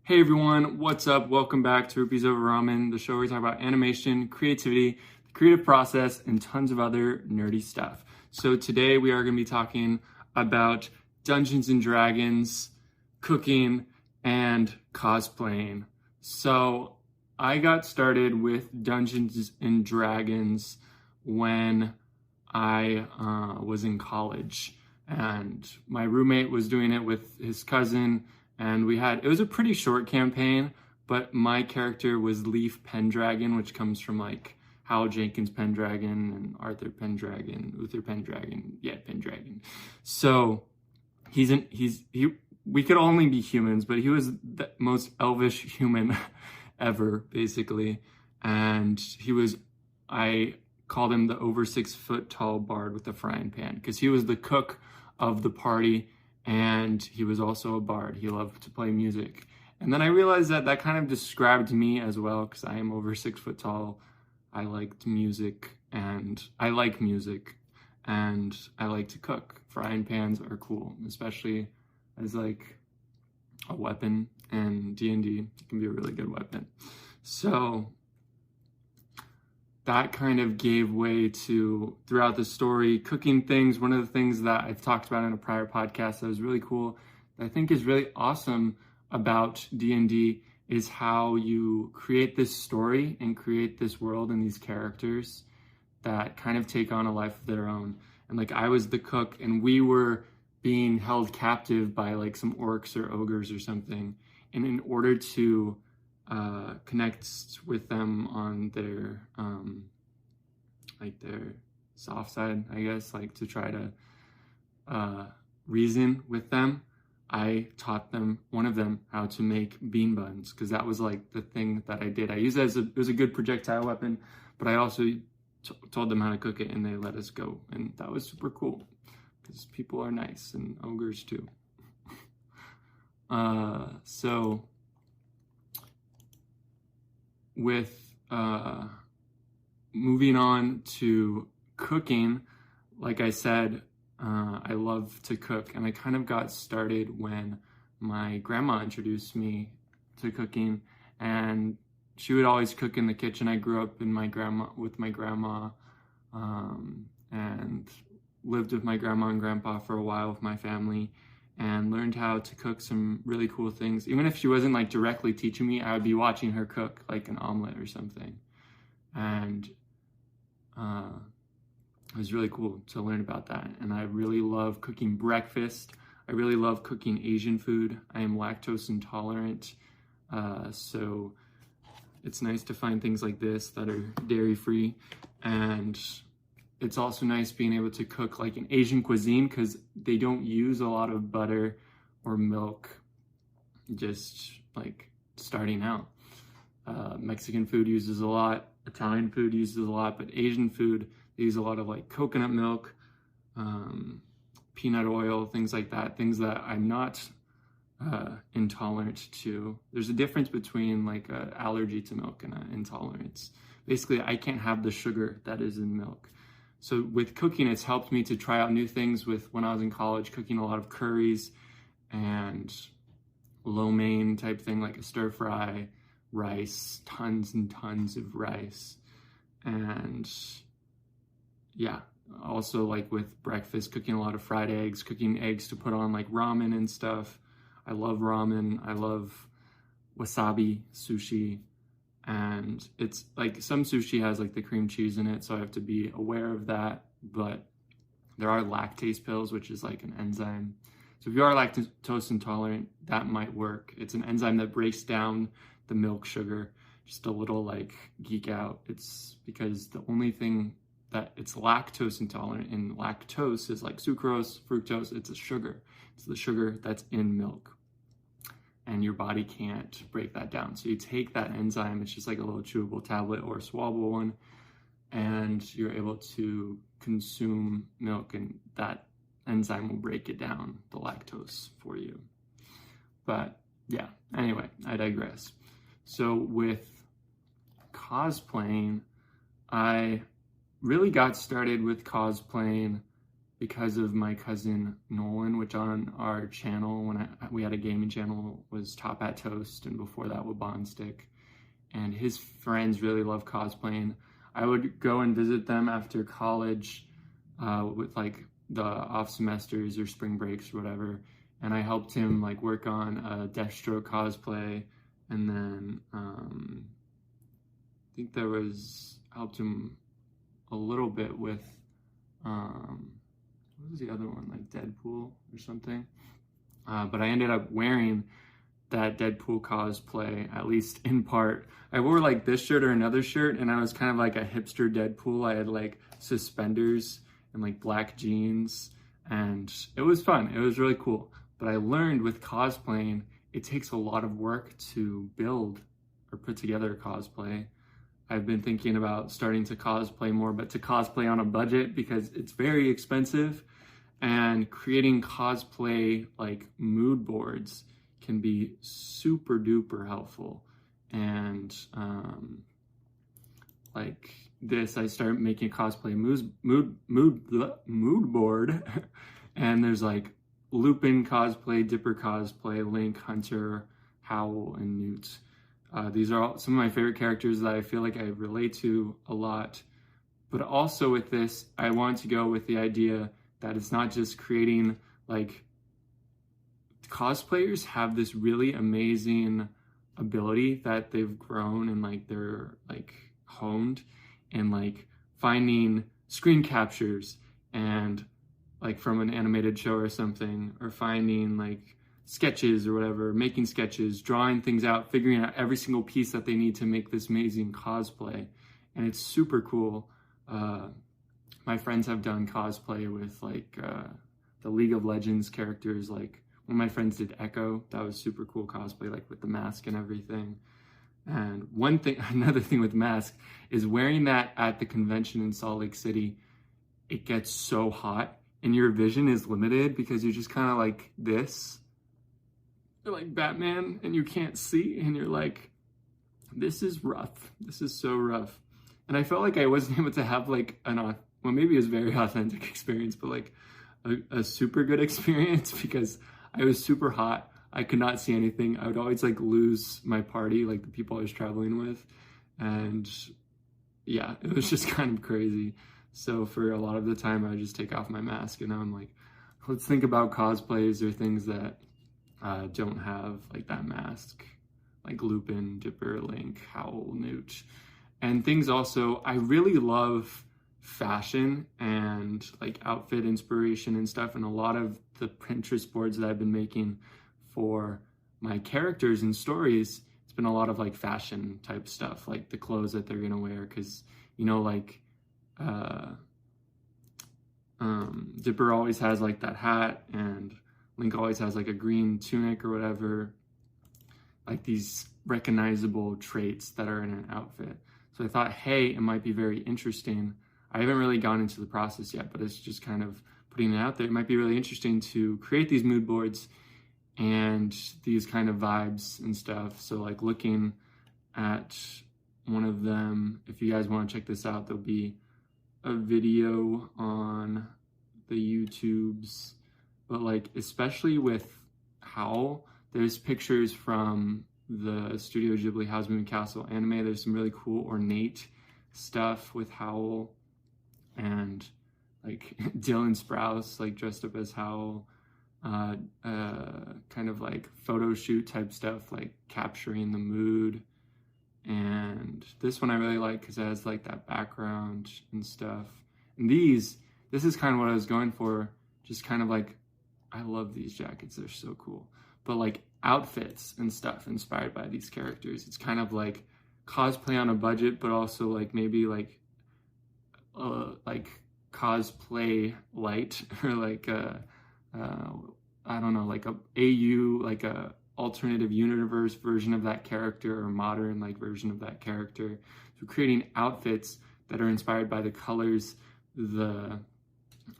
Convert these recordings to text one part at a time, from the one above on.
Hey everyone, what's up? Welcome back to Rupees Over Ramen, the show where we talk about animation, creativity, the creative process, and tons of other nerdy stuff. So today we are going to be talking about Dungeons and Dragons, cooking, and cosplaying. So I got started with Dungeons and Dragons when I was in college, and my roommate was doing it with his cousin. And it was a pretty short campaign, but my character was Leaf Pendragon, which comes from like Hal Jenkins Pendragon and Arthur Pendragon, Uther Pendragon, Pendragon. So we could only be humans, but he was the most elvish human ever, basically. And I called him the over 6 foot tall bard with a frying pan because he was the cook of the party. And he was also a bard. He loved to play music. And then I realized that kind of described me as well, because I am over 6 foot tall. I liked music, and I like music, and I like to cook. Frying pans are cool, especially as like a weapon, and D&D can be a really good weapon. So that kind of gave way to, throughout the story, cooking things. One of the things that I've talked about in a prior podcast that was really cool, that I think is really awesome about D&D, is how you create this story and create this world and these characters that kind of take on a life of their own. And like I was the cook, and we were being held captive by like some orcs or ogres or something. And in order to connect with them on their their soft side, I guess, like to try to reason with them, I taught one of them how to make bean buns, because that was like the thing that I did. I used it it was a good projectile weapon, but I also told them how to cook it, and they let us go, and that was super cool because people are nice, and ogres too. So with moving on to cooking, like I said, I love to cook, and I kind of got started when my grandma introduced me to cooking, and she would always cook in the kitchen. I grew up with my grandma, and lived with my grandma and grandpa for a while with my family, and learned how to cook some really cool things. Even if she wasn't like directly teaching me, I would be watching her cook like an omelet or something. And it was really cool to learn about that. And I really love cooking breakfast. I really love cooking Asian food. I am lactose intolerant, so it's nice to find things like this that are dairy-free. And it's also nice being able to cook like an Asian cuisine, because they don't use a lot of butter or milk just like starting out. Mexican food uses a lot, Italian food uses a lot, but Asian food, they use a lot of like coconut milk, peanut oil, things like that, things that I'm not intolerant to. There's a difference between like an allergy to milk and an intolerance. Basically, I can't have the sugar that is in milk. So with cooking, it's helped me to try out new things. When I was in college, cooking a lot of curries and lo mein type thing, like a stir fry, rice, tons and tons of rice. And yeah, also like with breakfast, cooking a lot of fried eggs, cooking eggs to put on like ramen and stuff. I love ramen. I love wasabi sushi. And it's like some sushi has like the cream cheese in it, so I have to be aware of that. But there are lactase pills, which is like an enzyme. So if you are lactose intolerant, that might work. It's an enzyme that breaks down the milk sugar. Just a little like geek out. It's because the only thing that it's lactose intolerant, and lactose is like sucrose, fructose, it's a sugar. It's the sugar that's in milk. And your body can't break that down. So you take that enzyme, it's just like a little chewable tablet or a swallowable one, and you're able to consume milk, and that enzyme will break it down, the lactose, for you. But yeah, anyway, I digress. So with cosplaying, I really got started with cosplaying because of my cousin Nolan, which on our channel, when we had a gaming channel, was Top Hat Toast, and before that with Bondstick. And his friends really love cosplaying. I would go and visit them after college with like the off semesters or spring breaks or whatever. And I helped him like work on a Deathstroke cosplay. And then I think helped him a little bit with, what was the other one, like Deadpool or something? But I ended up wearing that Deadpool cosplay, at least in part. I wore like this shirt or another shirt, and I was kind of like a hipster Deadpool. I had like suspenders and like black jeans, and it was fun. It was really cool. But I learned with cosplaying, it takes a lot of work to build or put together a cosplay. I've been thinking about starting to cosplay more, but to cosplay on a budget because it's very expensive, and creating cosplay like mood boards can be super duper helpful. And like this, I started making a cosplay mood board, and there's like Lupin cosplay, Dipper cosplay, Link, Hunter, Howl, and Newt. These are all some of my favorite characters that I feel like I relate to a lot. But also with this, I want to go with the idea that it's not just creating, like, cosplayers have this really amazing ability that they've grown and like they're like honed, and like finding screen captures and like from an animated show or something, or finding like sketches or whatever, making sketches, drawing things out, figuring out every single piece that they need to make this amazing cosplay. And it's super cool. My friends have done cosplay with like the League of Legends characters. Like one of my friends did Echo. That was super cool cosplay, like with the mask and everything. And another thing with mask is wearing that at the convention in Salt Lake City, it gets so hot and your vision is limited because you're just kind of like this. You're like Batman and you can't see, and you're like, this is rough. This is so rough. And I felt like I wasn't able to have like well, maybe it was a very authentic experience, but like a super good experience because I was super hot. I could not see anything. I would always like lose my party, like the people I was traveling with. And yeah, it was just kind of crazy. So for a lot of the time, I would just take off my mask, and now I'm like, let's think about cosplays or things that don't have like that mask, like Lupin, Dipper, Link, Howl, Newt. And things also, I really love fashion and like outfit inspiration and stuff. And a lot of the Pinterest boards that I've been making for my characters and stories, it's been a lot of like fashion type stuff, like the clothes that they're gonna wear. Cause you know, like Dipper always has like that hat, and Link always has like a green tunic or whatever, like these recognizable traits that are in an outfit. So I thought, hey, it might be very interesting. I haven't really gone into the process yet, but it's just kind of putting it out there. It might be really interesting to create these mood boards and these kind of vibes and stuff. So like looking at one of them, if you guys want to check this out, there'll be a video on the YouTubes, but like especially with Howl, there's pictures from the Studio Ghibli Howl's Moving Castle anime. There's some really cool ornate stuff with Howl, and like Dylan Sprouse like dressed up as Howl, kind of like photo shoot type stuff, like capturing the mood. And this one I really like because it has like that background and stuff. And this is kind of what I was going for, just kind of like, I love these jackets, they're so cool. But like outfits and stuff inspired by these characters. It's kind of like cosplay on a budget, but also like maybe like cosplay light, or like I don't know, like a AU, like a alternative universe version of that character, or modern like version of that character. So creating outfits that are inspired by the colors, the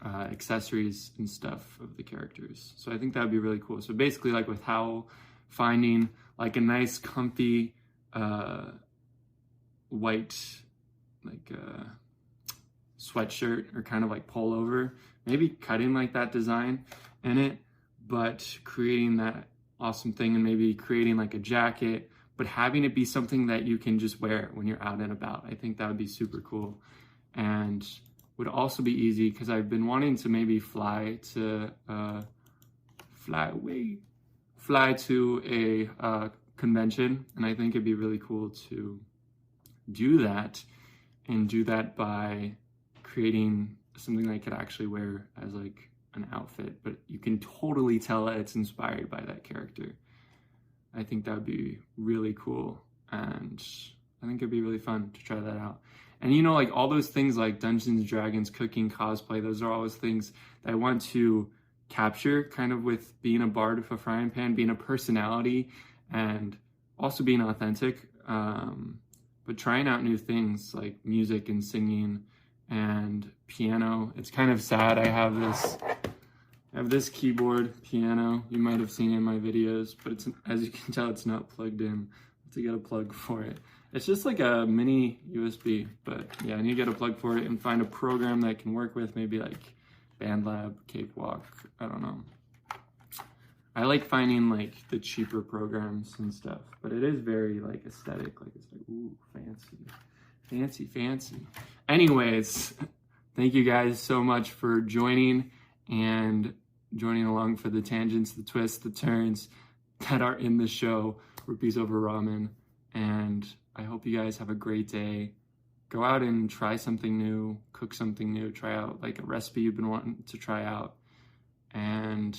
accessories and stuff of the characters. So I think that would be really cool. So basically like with Howl, finding like a nice comfy white like sweatshirt or kind of like pullover maybe cutting like that design in it, but creating that awesome thing and maybe creating like a jacket, but having it be something that you can just wear when you're out and about. I think that would be super cool, and would also be easy because I've been wanting to maybe fly to a convention, and I think it'd be really cool to do that, and do that by creating something I could actually wear as like an outfit, but you can totally tell that it's inspired by that character. I think that would be really cool, and I think it'd be really fun to try that out. And you know, like all those things like Dungeons, Dragons, cooking, cosplay, those are always things that I want to capture, kind of with being a bard with a frying pan, being a personality, and also being authentic, but trying out new things like music and singing and piano. It's kind of sad. I have this keyboard piano. You might have seen it in my videos, but it's, as you can tell, it's not plugged in. I have to get a plug for it. It's just like a mini USB, but yeah, I need to get a plug for it and find a program that I can work with, maybe like BandLab, Cakewalk, I don't know. I like finding like the cheaper programs and stuff, but it is very like aesthetic, like it's like, ooh, fancy. Anyways, thank you guys so much for joining along for the tangents, the twists, the turns that are in the show, Rupees Over Ramen. And I hope you guys have a great day. Go out and try something new, cook something new, try out like a recipe you've been wanting to try out, and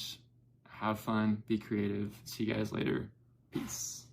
have fun, be creative. See you guys later. Peace.